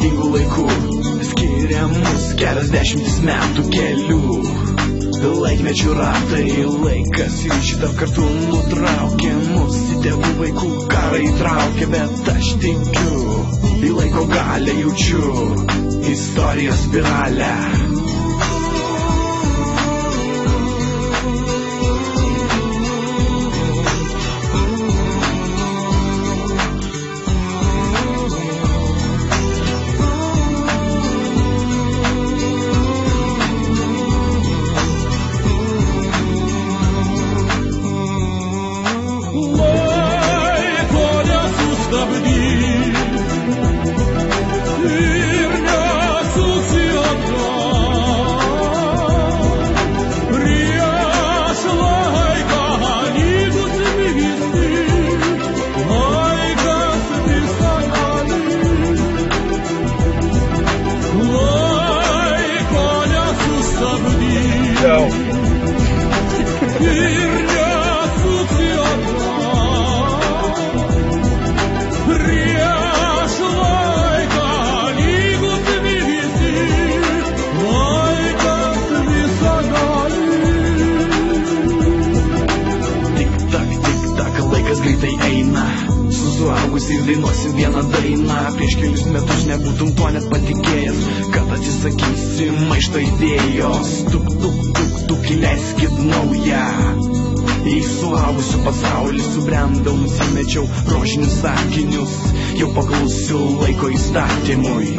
skirtingų laikų, skiria mus keliasdešimtis metų kelių. Laikmečių ratai, laikas jų šitą kartu nutraukė mus, į tėvų vaikų karą įtraukė, bet aš tikiu, į laiko galę jaučiu istorijos spiralę. Greitai eina, su suaugusiais dainuosim vieną dainą. Prieš kelius metus nebūtum to net patikėjęs, kad atsisakysi maišto idėjos. Tuk, tuk, tuk, tuk, įleiskit naują. Į suaugusių pasaulį subrendau, nusimečiau rožinius sakinius, jau paklusiu laiko įstatymui.